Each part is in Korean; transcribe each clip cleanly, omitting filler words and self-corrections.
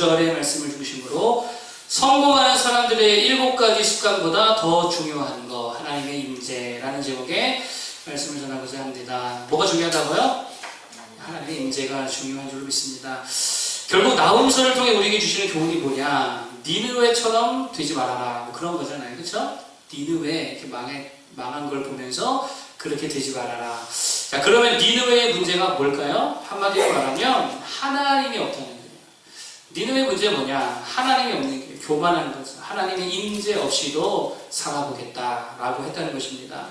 9절의 말씀을 중심으로 성공하는 사람들의 7가지 습관보다 더 중요한 거, 하나님의 임재라는 제목의 말씀을 전하고자 합니다. 뭐가 중요하다고요? 하나님의 임재가 중요한 줄로 믿습니다. 결국 나홈서를 통해 우리에게 주시는 교훈이 뭐냐? 니느웨처럼 되지 말아라. 뭐 그런 거잖아요. 그렇죠? 니느웨 이렇게 망한 걸 보면서 그렇게 되지 말아라. 자, 그러면 니느웨의 문제가 뭘까요? 한마디로 말하면 하나님이 없다는 거예요. 니느웨의 문제가 뭐냐? 하나님이 없는 게 교만한 거죠. 하나님의 임재 없이도 살아보겠다라고 했다는 것입니다.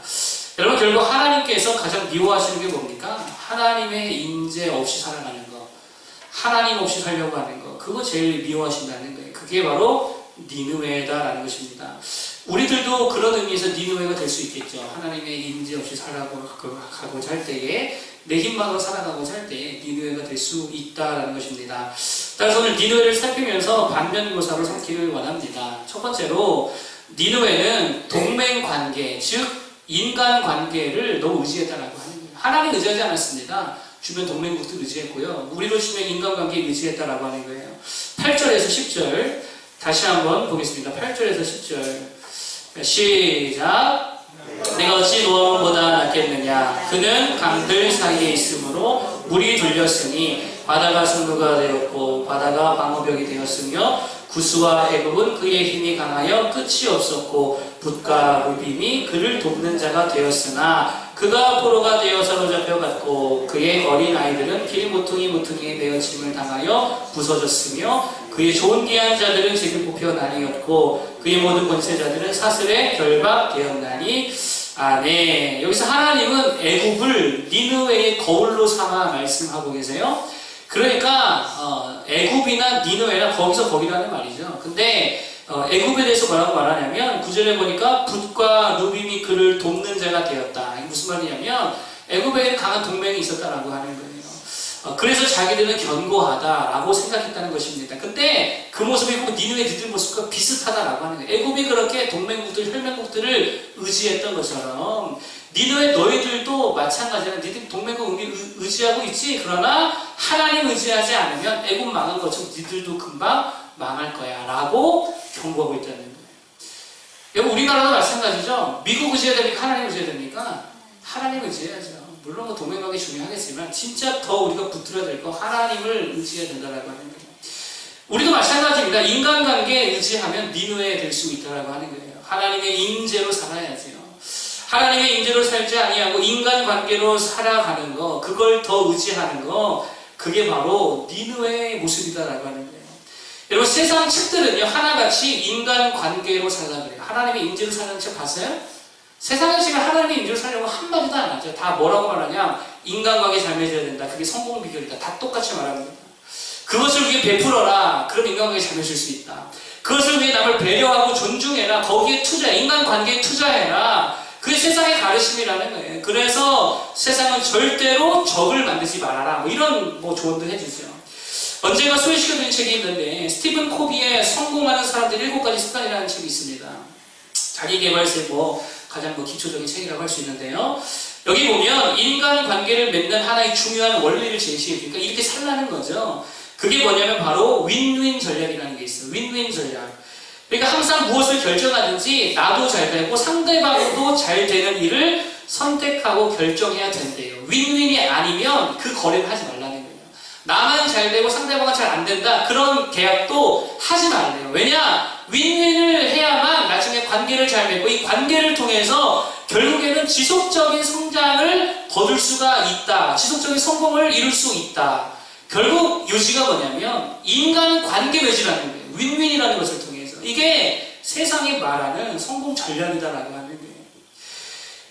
여러분, 결국 하나님께서 가장 미워하시는 게 뭡니까? 하나님의 임재 없이 살아가는 거, 하나님 없이 살려고 하는 거, 그거 제일 미워하신다는 거예요. 그게 바로 니느웨다라는 것입니다. 우리들도 그런 의미에서 니느웨가 될 수 있겠죠. 하나님의 임재 없이 살아가고자 할 때에, 내 힘만으로 살아가고자 할 때에 니느웨가 될 수 있다라는 것입니다. 따라서 오늘 니느웨를 살피면서 반면교사로 삼기를 원합니다. 첫 번째로 니느웨는 동맹관계, 즉 인간관계를 너무 의지했다라고 하는 거예요. 하나님 의지하지 않았습니다. 주변 동맹국도 의지했고요. 우리로 치면 인간관계에 의지했다라고 하는 거예요. 8절에서 10절 다시 한번 보겠습니다. 8절에서 10절 시작. 내가 어찌 노아보다 낫겠느냐? 그는 강들 사이에 있으므로 물이 둘렸으니 바다가 승부가 되었고 바다가 방어벽이 되었으며 구스와 애굽은 그의 힘이 강하여 끝이 없었고 붓과 무빔이 그를 돕는 자가 되었으나 그가 포로가 되어 사로잡혀 갔고 그의 어린 아이들은 길 모퉁이에 베어짐을 당하여 부서졌으며 그의 좋은 귀한 자들은 집을 뽑혀 나뉘었고 그의 모든 권세자들은 사슬에 결박되었나니 아네. 여기서 하나님은 애굽을 니느웨의 거울로 삼아 말씀하고 계세요. 그러니까 애굽이나 니느웨나 거기서 거기라는 말이죠. 근데 애굽에 대해서 뭐라고 말하냐면 9절에 보니까 붓과 누빔이 그를 돕는 자가 되었다. 이게 무슨 말이냐면 애굽에는 강한 동맹이 있었다라고 하는 거예요. 그래서 자기들은 견고하다라고 생각했다는 것입니다. 근데 그 모습이 니느웨 니들 모습과 비슷하다라고 하는 거예요. 애굽이 그렇게 동맹국들, 혈맹국들을 의지했던 것처럼 니느웨 너희들도 마찬가지로 니들 동맹국 의지하고 있지. 그러나 하나님 의지하지 않으면 애굽 망한 것처럼 니들도 금방 망할 거야 라고 경고하고 있다는 거예요. 여러분, 우리나라도 마찬가지죠. 미국 의지해야 됩니까? 하나님 의지해야 됩니까? 하나님 의지해야죠. 물론 뭐 동맹관계 중요하겠지만 진짜 더 우리가 붙들어야 될 거 하나님을 의지해야 된다라고 하는 거예요. 우리도 마찬가지입니다. 인간관계에 의지하면 니느웨 될 수 있다라고 하는 거예요. 하나님의 임재로 살아야지요. 하나님의 임재로 살지 아니하고 인간관계로 살아가는 거, 그걸 더 의지하는 거, 그게 바로 니느웨의 모습이다라고 하는 거예요. 여러분, 세상 책들은요 하나같이 인간관계로 살라 그래요. 하나님의 임재로 사는 책 봤어요? 세상에 지금 하나님의 임재로 살려고 한마디도 안 하죠. 다 뭐라고 말하냐? 인간관계 잘 맺어야 된다. 그게 성공 비결이다. 다 똑같이 말합니다. 그것을 위해 베풀어라. 그럼 인간관계 잘 맺을 수 있다. 그것을 위해 남을 배려하고 존중해라. 거기에 투자해. 인간관계에 투자해라. 그게 세상의 가르침이라는 거예요. 그래서 세상은 절대로 적을 만들지 말아라. 뭐 이런 조언도 해주죠. 언젠가 소개시켜드린 책이 있는데 스티븐 코비의 성공하는 사람들 7가지 습관이라는 책이 있습니다. 자기개발세 가장 기초적인 책이라고 할 수 있는데요. 여기 보면 인간관계를 맺는 하나의 중요한 원리를 제시해 주니까 이렇게 살라는 거죠. 그게 뭐냐면 바로 윈윈 전략이라는 게 있어요. 윈윈 전략. 그러니까 항상 무엇을 결정하든지 나도 잘 되고 상대방도 잘 되는 일을 선택하고 결정해야 된대요. 윈윈이 아니면 그 거래를 하지 말라는 거예요. 나만 잘 되고 상대방은 잘 안 된다. 그런 계약도 하지 말래요. 왜냐? 윈윈을 해야만 나중에 관계를 잘 맺고 이 관계를 통해서 결국에는 지속적인 성장을 거둘 수가 있다. 지속적인 성공을 이룰 수 있다. 결국 요지가 뭐냐면 인간관계 맺으라는 거예요. 윈윈이라는 것을 통해서. 이게 세상이 말하는 성공 전략이다라고 하는 거예요.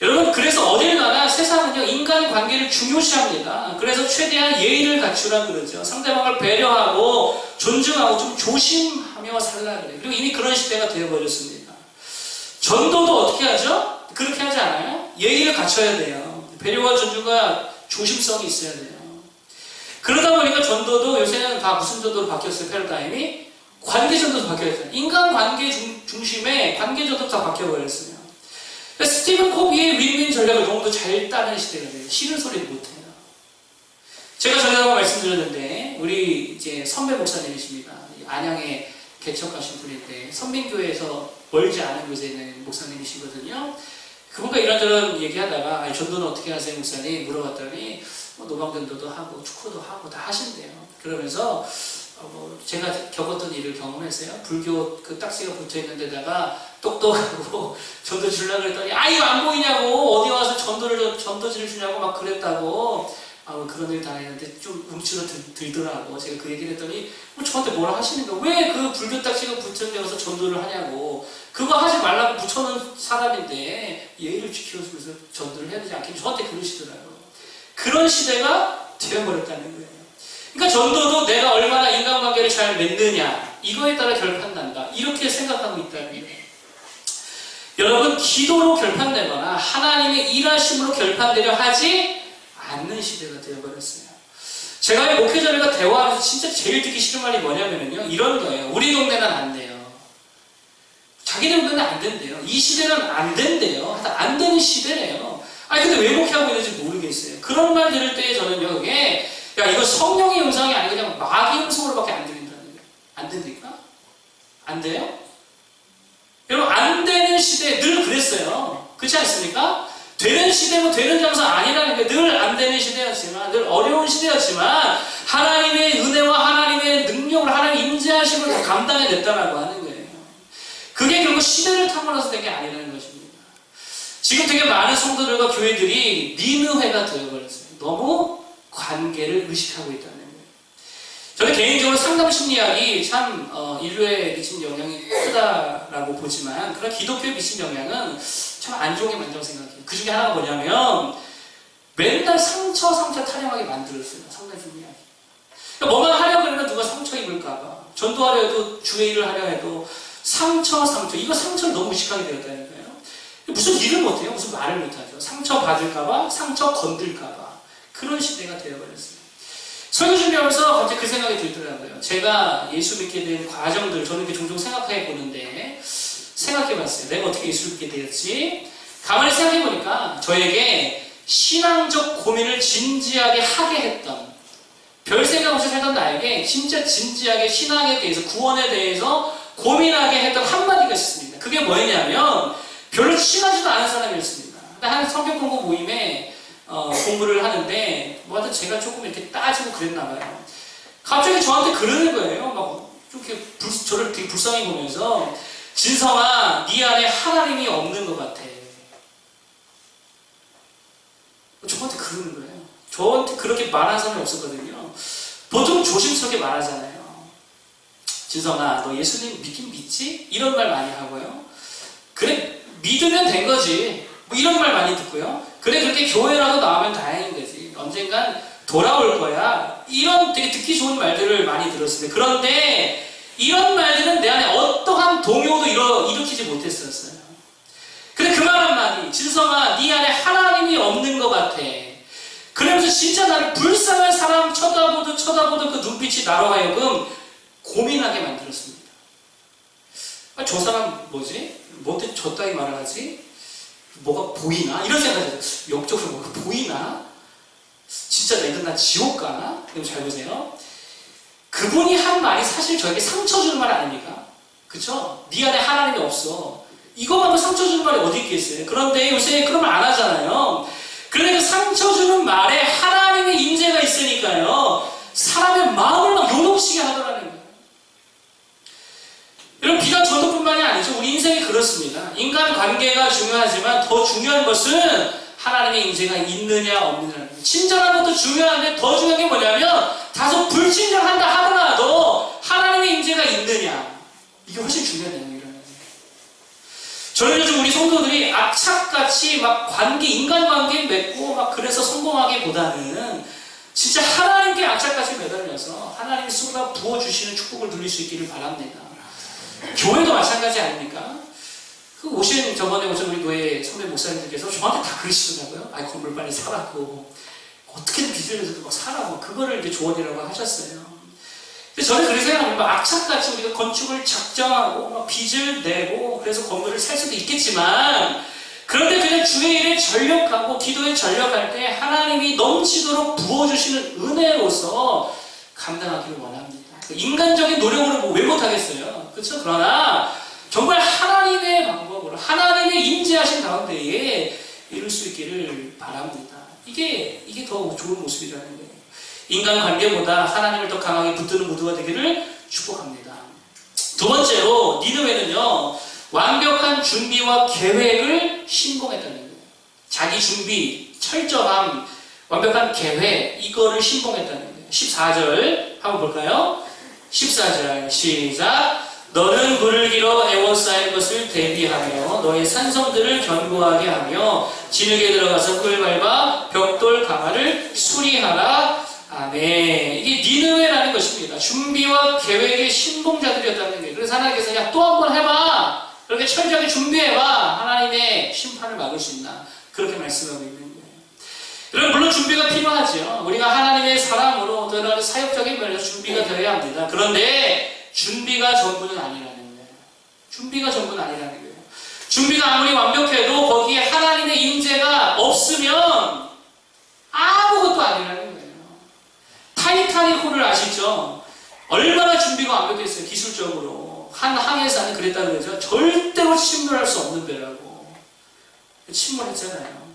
여러분, 그래서 어딜 가나 세상은요 인간관계를 중요시합니다. 그래서 최대한 예의를 갖추라 그러죠. 상대방을 배려하고 존중하고 좀 조심하며 살라 그래요. 그리고 이미 그런 시대가 되어버렸습니다. 전도도 어떻게 하죠? 그렇게 하지 않아요? 예의를 갖춰야 돼요. 배려와 존중과 조심성이 있어야 돼요. 그러다 보니까 전도도 요새는 다 무슨 전도로 바뀌었어요? 패러다임이 관계전도로 바뀌었어요. 인간관계 중심에 관계전도로 다 바뀌어버렸어요. 스티븐 코비의 윈윈 전략을 너무도 잘 따르는 시대가 돼요. 싫은 소리를 못해요. 제가 전에 한번 말씀드렸는데 우리 이제 선배 목사님이십니다. 안양에 개척하신 분인데 선민교회에서 멀지 않은 곳에 있는 목사님이시거든요. 그분과 이런저런 얘기하다가 전도는 어떻게 하세요 목사님? 물어봤더니 노방전도도 하고 축구도 하고 다 하신대요. 그러면서 제가 겪었던 일을 경험했어요. 불교 그 딱지가 붙어있는 데다가 똑똑하고 전도 주려고 그랬더니 이거 안 보이냐고 어디 와서 전도지를 주냐고 막 그랬다고 그런 일 당했는데 좀 움츠러 들더라고. 제가 그 얘기를 했더니 저한테 뭐라 하시는 거야. 왜 그 불교 딱지가 붙은 데 가서 전도를 하냐고. 그거 하지 말라고 붙여놓은 사람인데 예의를 지켜주면서 전도를 해야 되지 않겠니? 저한테 그러시더라고요. 그런 시대가 되어버렸다는 거예요. 그러니까 전도도 내가 얼마나 인간관계를 잘 맺느냐 이거에 따라 결판난다. 이렇게 생각하고 있다는 거예요. 여러분 기도로 결판되거나 하나님의 일하심으로 결판되려 하지 않는 시대가 되어버렸어요. 제가 목회자들과 대화하면서 진짜 제일 듣기 싫은 말이 뭐냐면요. 이런 거예요. 우리 동네는 안 돼요. 자기 동네는 안 된대요. 이 시대는 안 된대요. 안 되는 시대래요. 근데 왜 목회하고 있는지 모르겠어요. 그런 말 들을 때 저는요. 이게 이거 성령의 음성이 아니고 그냥 마귀 음성으로밖에 안 들린다는 거예요. 안 됩니까? 안 돼요? 여러분 안 되는 시대 늘 그랬어요. 그렇지 않습니까? 되는 시대고 되는 장소 아니라는 게 늘 안 되는 시대였지만 늘 어려운 시대였지만 하나님의 은혜와 하나님의 능력을 하나님의 임재하심을 감당해냈다라고 하는 거예요. 그게 결국 시대를 타고나서 된 게 아니라는 것입니다. 지금 되게 많은 성도들과 교회들이 니느웨가 되어버렸어요. 너무 관계를 의식하고 있다는 거예요. 저는 개인적으로 상담 심리학이 참 인류에 미친 영향이 크다라고 보지만 그런 기독교에 미친 영향은 참 안 좋은 게 많다고 생각해요. 그 중에 하나가 뭐냐면 맨날 상처 타령하게 만들었어요. 상담 심리학이. 그러니까 뭐만 하려고 하면 누가 상처 입을까봐 전도하려 해도 주의 일을 하려 해도 상처 이거 상처를 너무 의식하게 되었다는 거예요. 무슨 일을 못해요. 무슨 말을 못하죠. 상처 받을까봐 상처 건들까봐 그런 시대가 되어버렸어요. 설교 준비하면서 갑자기 그 생각이 들더라고요. 제가 예수 믿게 된 과정들 저는 이렇게 종종 생각해 보는데 생각해봤어요. 내가 어떻게 예수 믿게 되었지? 가만히 생각해보니까 저에게 신앙적 고민을 진지하게 하게 했던 별 생각 없이 살던 나에게 진짜 진지하게 신앙에 대해서 구원에 대해서 고민하게 했던 한마디가 있습니다. 그게 뭐였냐면 별로 친하지도 않은 사람이었습니다. 한 성경 공부 모임에 공부를 하는데 하여튼 제가 조금 이렇게 따지고 그랬나 봐요. 갑자기 저한테 그러는 거예요. 막 이렇게 저를 되게 불쌍히 보면서 진성아, 네 안에 하나님이 없는 것 같아. 저한테 그러는 거예요. 저한테 그렇게 말하는 사람이 없었거든요. 보통 조심스럽게 말하잖아요. 진성아, 너 예수님 믿긴 믿지? 이런 말 많이 하고요. 그래, 믿으면 된 거지. 이런 말 많이 듣고요. 그래, 그렇게 교회라도 나오면 다행인 거지. 언젠간 돌아올 거야. 이런 되게 듣기 좋은 말들을 많이 들었습니다. 그런데 이런 말들은 내 안에 어떠한 동요도 일으키지 못했었어요. 근데 그 말 한마디, 진성아, 네 안에 하나님이 없는 것 같아. 그러면서 진짜 나를 불쌍한 사람 쳐다보던 그 눈빛이 나로 하여금 고민하게 만들었습니다. 저 사람 뭐지? 뭔데 저 따위 말을 하지? 뭐가 보이나? 이런 생각이 들어요. 영적으로 뭐가 보이나? 진짜 내가 나 지옥 가나? 그럼 잘 보세요. 그분이 한 말이 사실 저에게 상처 주는 말 아닙니까? 그쵸? 네 안에 하나님이 없어. 이거만 상처 주는 말이 어디 있겠어요? 그런데 요새 그런 말 안 하잖아요. 그런데 그 상처 주는 말에 하나님의 임재가 있으니까요. 사람의 마음을 막 요동치게 하더라는 거예요. 여러분, 비단 전도뿐만이 아니죠. 우리 인생이 그렇습니다. 인간 관계가 중요하지만 더 중요한 것은 하나님의 임재가 있느냐 없느냐. 친절한 것도 중요한데 더 중요한 게 뭐냐면 다소 불친절한다 하더라도 하나님의 임재가 있느냐. 이게 훨씬 중요한 내용이라는 거예요. 저는 요즘 우리 성도들이 악착같이 막 인간관계 맺고 막 그래서 성공하기보다는 진짜 하나님께 악착같이 매달려서 하나님이 쏟아 부어주시는 축복을 누릴 수 있기를 바랍니다. 교회도 마찬가지 아닙니까? 저번에 오신 우리 교회 선배 목사님들께서 저한테 다 그러시더라고요. 건물 빨리 사라고. 어떻게든 빚을 내서 막 사라고. 그거를 이제 조언이라고 하셨어요. 근데 저는 그렇게 생각하면 악착같이 우리가 건축을 작정하고 막 빚을 내고 그래서 건물을 살 수도 있겠지만 그런데 그냥 주의 일에 전력하고 기도에 전력할 때 하나님이 넘치도록 부어주시는 은혜로서 감당하기를 원합니다. 인간적인 노력으로 뭐 왜 못하겠어요? 그렇죠? 그러나 정말 하나님의 방법으로 하나님의 임재하신 가운데에 이룰 수 있기를 바랍니다. 이게 더 좋은 모습이라는 거예요. 인간관계보다 하나님을 더 강하게 붙드는 무드가 되기를 축복합니다. 두 번째로 니느웨는요, 완벽한 준비와 계획을 신봉했다는 거예요. 자기 준비, 철저함, 완벽한 계획, 이거를 신봉했다는 거예요. 14절 한번 볼까요? 14절 시작. 너는 물을 길어 에워싸일 것을 대비하며 너의 산성들을 견고하게 하며 진흙에 들어가서 꿀 밟아 벽돌 강화를 수리하라. 아멘. 이게 니느웨라는 것입니다. 준비와 계획의 신봉자들이었다는 거예요. 그래서 하나님께서 야, 또 한 번 해봐. 그렇게 철저하게 준비해봐. 하나님의 심판을 막을 수 있나. 그렇게 말씀하고 있는 거예요. 여러분, 물론 준비가 필요하죠. 우리가 하나님의 사람으로 어떤 사역적인 면에서 준비가 되어야 합니다. 그런데 준비가 전부는 아니라는 거예요. 준비가 전부는 아니라는 거예요. 준비가 아무리 완벽해도 거기에 하나님의 임재가 없으면 아무것도 아니라는 거예요. 타이타닉호를 아시죠? 얼마나 준비가 완벽했어요. 기술적으로. 한 항해사는 그랬다고 그러죠. 절대로 침몰할 수 없는 배라고. 침몰했잖아요.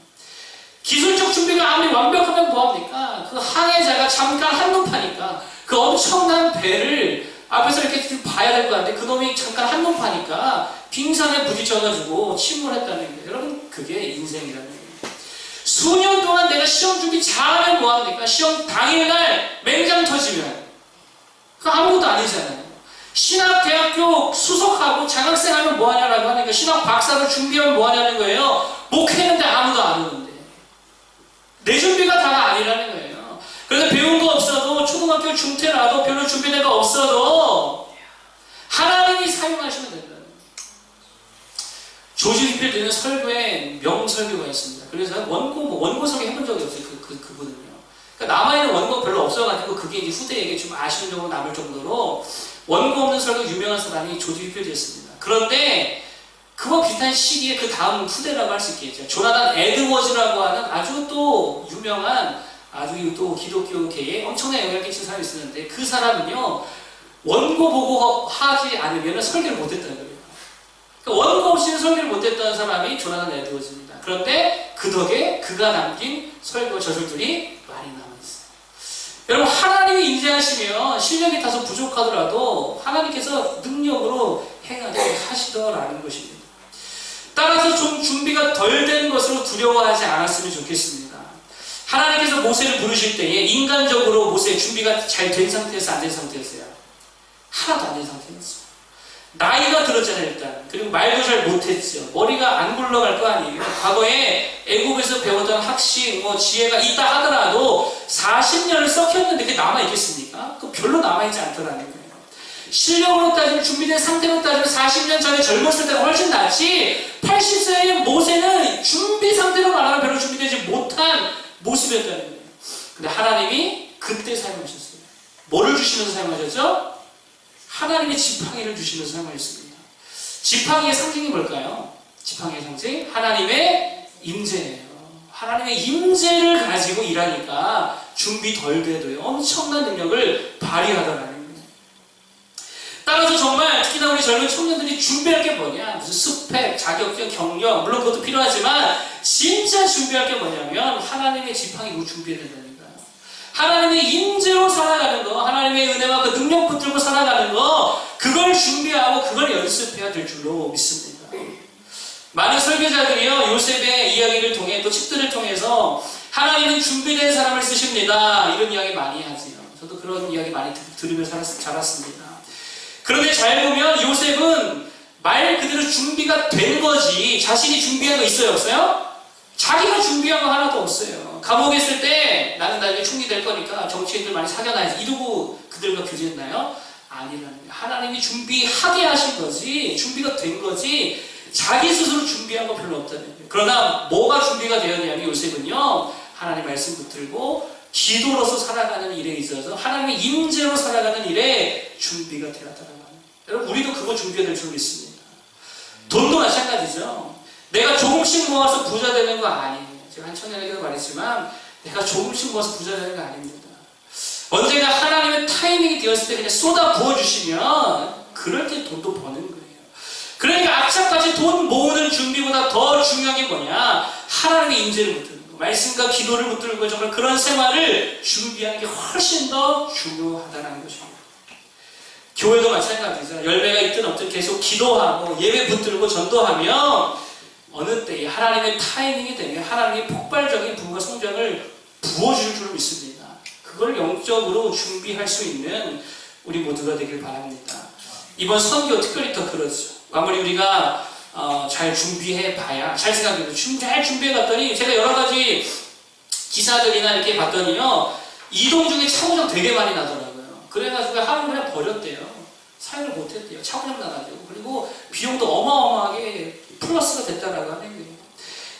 기술적 준비가 아무리 완벽하면 뭐합니까? 그 항해자가 잠깐 한눈 파니까 그 엄청난 배를 앞에서 이렇게 봐야 될 것 같은데 그놈이 잠깐 한눈 파니까 빙산에 부딪혀가지고 침몰했다는 거예요. 여러분, 그게 인생이라는 거예요. 수년 동안 내가 시험 준비 잘하면 뭐합니까? 시험 당일날 맹장 터지면 그거 아무것도 아니잖아요. 신학대학교 수석하고 장학생 하면 뭐하냐라고 하니까 신학 박사를 준비하면 뭐하냐는 거예요. 목회했는데 아무도 안 오는데 내 준비가 다가 아니라는 거예요. 그래서 배운 거 없어도 초등학교 중퇴라도 별로 준비된 거 없어도 하나님이 사용하시면 된다는 거예요. 조지 휘필드는 설교에 명설교가 있습니다. 그래서 원고 설교 해본 적이 없어요. 그분은요. 그러니까 남아있는 원고가 별로 없어가지고 그게 이제 후대에게 좀 아쉬운 정도로 남을 정도로 원고 없는 설교 유명한 사람이 조지 휘필드였습니다. 그런데 그와 비슷한 시기에 그 다음 후대라고 할 수 있겠죠. 조나단 에드워즈라고 하는 아주 또 유명한 아주 또 기독교계에 엄청난 영향을 끼친 사람이 있었는데 그 사람은요, 원고 보고 하지 않으면 설교를 못했다는 거예요. 그러니까 원고 없이는 설교를 못했던 사람이 조나단 에드워즈입니다. 그런데 그 덕에 그가 남긴 설교 저술들이 많이 남아있어요. 여러분, 하나님이 임재하시면 실력이 다소 부족하더라도 하나님께서 능력으로 행하게 하시더라는 것입니다. 따라서 좀 준비가 덜 된 것으로 두려워하지 않았으면 좋겠습니다. 하나님께서 모세를 부르실 때에 인간적으로 모세의 준비가 잘 된 상태에서 안 된 상태였어요. 하나도 안 된 상태였어요. 나이가 들었잖아요, 일단. 그리고 말도 잘 못했죠. 머리가 안 굴러갈 거 아니에요. 과거에 애국에서 배웠던 학식, 지혜가 있다 하더라도 40년을 썩혔는데 그게 남아있겠습니까? 그거 별로 남아있지 않더라는 거예요. 실력으로 따지면, 준비된 상태로 따지면 40년 전에 젊었을 때가 훨씬 낫지, 80세의 모세는 준비 상태로 말하면 별로 준비되지 못한 모습이었다는 거예요. 근데 하나님이 그때 사용하셨어요. 뭐를 주시면서 사용하셨죠? 하나님의 지팡이를 주시면서 사용하셨습니다. 지팡이의 상징이 뭘까요? 지팡이의 상징? 하나님의 임재예요. 하나님의 임재를 가지고 일하니까 준비 덜 돼도요, 엄청난 능력을 발휘하더라는 거예요. 따라서 정말 특히나 우리 젊은 청년들이 준비할 게 뭐냐? 무슨 스펙, 자격증, 경력, 물론 그것도 필요하지만 진짜 준비할 게 뭐냐면 하나님의 지팡이로 준비해야 된다는 거예요. 하나님의 임재로 살아가는 거, 하나님의 은혜와 그 능력 붙들고 살아가는 거, 그걸 준비하고 그걸 연습해야 될 줄로 믿습니다. 많은 설교자들이요, 요셉의 이야기를 통해 또 책들을 통해서 하나님은 준비된 사람을 쓰십니다, 이런 이야기 많이 하지요. 저도 그런 이야기 많이 들으며 자랐습니다. 그런데 잘 보면 요셉은 말 그대로 준비가 된 거지 자신이 준비한 거 있어요, 없어요? 자기가 준비한 거 하나도 없어요. 감옥에 있을 때 나는 나중에 총리 될 거니까 정치인들 많이 사겨놔야지 이러고 그들과 교제했나요? 아니라는 거예요. 하나님이 준비하게 하신 거지, 준비가 된 거지 자기 스스로 준비한 거 별로 없다는 거예요. 그러나 뭐가 준비가 되었냐면 요셉은요, 하나님 말씀 붙들고 기도로서 살아가는 일에 있어서 하나님의 임재로 살아가는 일에 준비가 되었다는 거예요. 여러분, 우리도 그거 준비해야 될 줄 믿습니다. 돈도 마찬가지죠. 내가 조금씩 모아서 부자 되는 거 아니에요. 제가 한 청년에게도 말했지만 내가 조금씩 모아서 부자 되는 거 아닙니다. 언제나 하나님의 타이밍이 되었을 때 그냥 쏟아 부어주시면 그럴 때 돈도 버는 거예요. 그러니까 악착같이 돈 모으는 준비보다 더 중요한 게 뭐냐? 하나님의 인재를 붙드는 거, 말씀과 기도를 붙드는 거, 정말 그런 생활을 준비하는 게 훨씬 더 중요하다는 것입니다. 교회도 마찬가지죠. 열매가 있든 없든 계속 기도하고 예배 붙들고 전도하면 어느 때에 하나님의 타이밍이 되면 하나님의 폭발적인 부흥과 성장을 부어줄 줄 믿습니다. 그걸 영적으로 준비할 수 있는 우리 모두가 되길 바랍니다. 이번 선교 특별히 더 그렇죠. 아무리 우리가 잘 준비해봐야, 잘 생각해도 잘 준비해봤더니 제가 여러 가지 기사들이나 이렇게 봤더니요, 이동 중에 차고장 되게 많이 나더라고요. 그래가지고 하루를 그냥 버렸대요. 사용을 못했대요. 차고장 나가지고. 그리고 비용도 어마어마하게 플러스가 됐다라고 하는 거예요.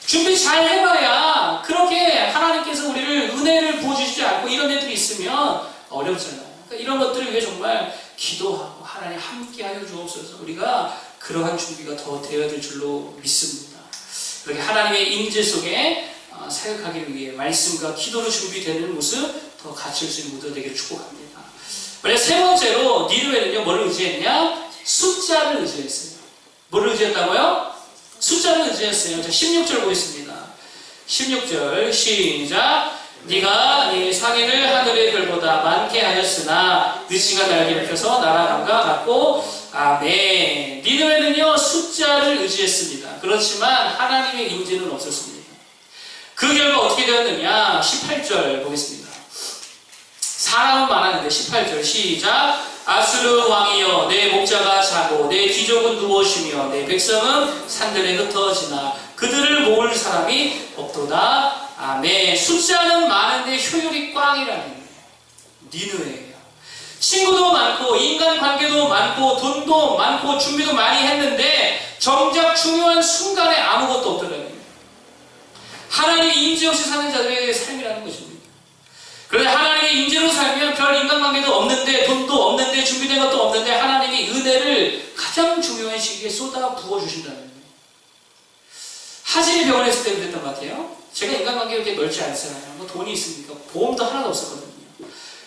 준비 잘 해봐야 그렇게 하나님께서 우리를 은혜를 부어주시지 않고 이런 애들이 있으면 어렵잖아요. 그러니까 이런 것들을 위해 정말 기도하고 하나님 함께하여 주옵소서. 우리가 그러한 준비가 더 되어야 될 줄로 믿습니다. 그렇게 하나님의 임재 속에 사역하기 위해 말씀과 기도로 준비되는 모습 더 갖출 수 있는 모두가 되기를 축복합니다. 만약 세 번째로 니느웨는요 뭐를 의지했냐? 숫자를 의지했어요. 뭐를 의지했다고요? 숫자를 의지했어요. 자, 16절 보겠습니다. 16절 시작. 네가 네 상인을 하늘의 별보다 많게 하였으나 느시가 날개를 펴서 날아감과 같고 아멘. 니느웨는요 숫자를 의지했습니다. 그렇지만 하나님의 임재는 없었습니다. 그 결과 어떻게 되었느냐? 18절 보겠습니다. 사람은 많았는데 18절 시작. 아수르 왕이여 내 목자가 자고 내 귀족은 누워쉬며 내 백성은 산들에 흩어지나 그들을 모을 사람이 없도다. 아멘. 숫자는 많은데 효율이 꽝이라는 거예요. 니느웨예요. 친구도 많고 인간 관계도 많고 돈도 많고 준비도 많이 했는데 정작 중요한 순간에 아무것도 없더라고요. 하나님의 임재 없이 사는 자들의 삶이라는 것입니다. 그런데 하나님의 임재로 살면 별 인간관계도 없는데 돈도 없는데 준비된 것도 없는데 하나님이 은혜를 가장 중요한 시기에 쏟아 부어주신다는 거예요. 하진이 병원에 있을 때 그랬던 것 같아요. 제가 인간관계 이렇게 넓지 않잖아요. 뭐 돈이 있습니까? 보험도 하나도 없었거든요.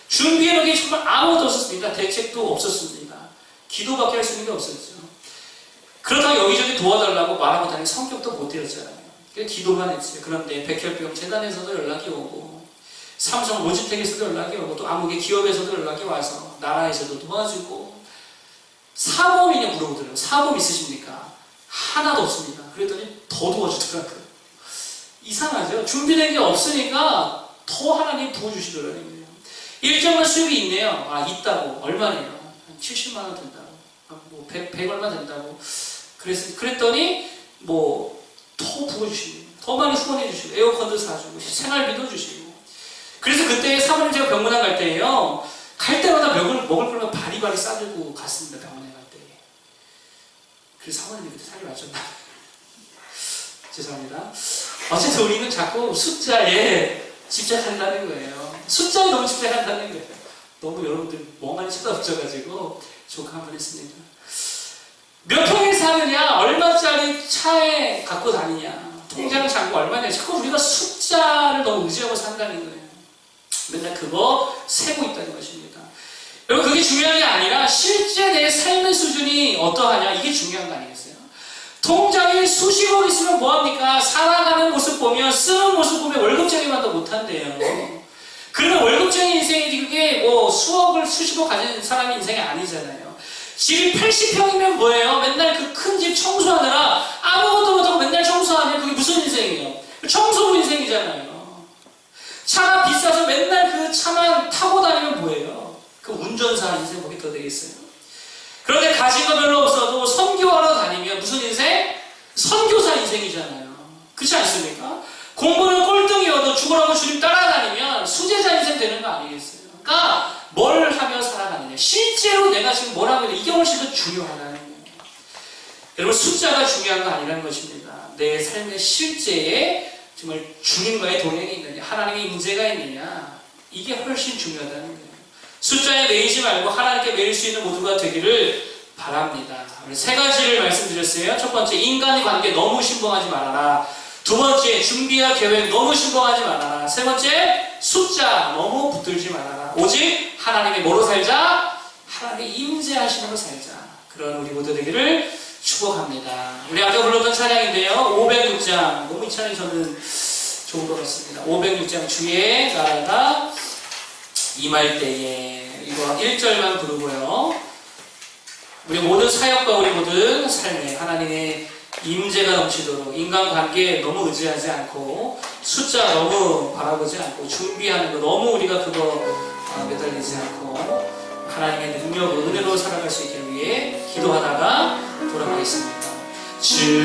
준비해놓은 게 정말 아무것도 없었습니다. 대책도 없었습니다. 기도밖에 할 수 있는 게 없었죠. 그렇다고 여기저기 도와달라고 말하고 다니는 성격도 못 되었잖아요. 그래서 기도만 했어요. 그런데 백혈병 재단에서도 연락이 오고 삼성 로지텍에서도 연락이 오고 또 아무개 기업에서도 연락이 와서 나라에서도 도와주고 사범이냐 물어보더라고요. 사범 있으십니까? 하나도 없습니다. 그랬더니 더 도와주더라고요. 이상하죠? 준비된 게 없으니까 더 하나님 부어주시더라는 거예요. 일정한 수입이 있네요. 아 있다고. 얼마네요? 한 70만 원 된다고. 뭐 100 얼마 된다고. 그랬더니 뭐 더 부어주시고 더 많이 후원해 주시고 에어컨도 사주고 생활비도 주시고. 그래서 그때 사모님 제가 병문안 갈 때예요. 갈 때마다 먹을 거면 바리바리 싸들고 갔습니다. 병원에 갈 때. 그래서 사모님이 그때 살이 맞췄나? 죄송합니다. 어쨌든 우리는 자꾸 숫자에 집착한다는 거예요. 숫자에 너무 집착한다는 거예요. 너무 여러분들 멍하니 쳐다보셔가지고 조카 한번 했습니다. 몇 평에 사느냐, 얼마짜리 차에 갖고 다니냐, 통장을 잔고 얼마냐. 자꾸 우리가 숫자를 너무 의지하고 산다는 거예요. 맨날 그거 세고 있다는 것입니다. 여러분 그게 중요한 게 아니라 실제 내 삶의 수준이 어떠하냐 이게 중요한 거 아니겠어요? 통장에 수십억 있으면 뭐합니까? 살아가는 모습 보면 쓰는 모습 보면 월급쟁이만 더 못한대요. 그러면 월급쟁이 인생이지 그게 뭐 수억을 수십억 가진 사람의 인생이 아니잖아요. 집이 80평이면 뭐예요? 맨날 그 큰 집 청소하느라 아무것도 못하고 맨날 청소하면 그게 무슨 인생이에요? 청소부 인생이잖아요. 차가 비싸서 맨날 그 차만 타고 다니면 뭐예요? 그 운전사 인생 뭐게 더 되겠어요? 그런데 가진 거 별로 없어도 선교하러 다니면 무슨 인생? 선교사 인생이잖아요. 그렇지 않습니까? 공부는 꼴등이어도 죽으라고 주님 따라다니면 수제자 인생 되는 거 아니겠어요? 그러니까 뭘 하며 살아가느냐. 실제로 내가 지금 뭘 하고 있냐. 이게 훨씬 더 중요하다는 거예요. 여러분 숫자가 중요한 거 아니라는 것입니다. 내 삶의 실제에 정말 주님과의 동행이 있느냐, 하나님의 임재가 있느냐, 이게 훨씬 중요하다는 거예요. 숫자에 매이지 말고 하나님께 매일 수 있는 모두가 되기를 바랍니다. 세 가지를 말씀드렸어요. 첫 번째, 인간의 관계 너무 신봉하지 말아라. 두 번째, 준비와 계획 너무 신봉하지 말아라. 세 번째, 숫자 너무 붙들지 말아라. 오직 하나님의 뭐로 살자? 하나님의 임재하시는 거 살자. 그런 우리 모두 되기를 축복합니다. 우리 아까 불렀던 찬양인데요. 506장. 너무 이 찬양이 저는 좋은 것 같습니다. 506장 주의 나라가 임할 때에 이거 1절만 부르고요. 우리 모든 사역과 우리 모든 삶에 하나님의 임재가 넘치도록 인간관계에 너무 의지하지 않고 숫자 너무 바라보지 않고 준비하는 거 너무 우리가 그거 매달리지 않고 하나님의 능력으로 은혜로 살아갈 수 있기 위해 기도하다가 돌아가겠습니다.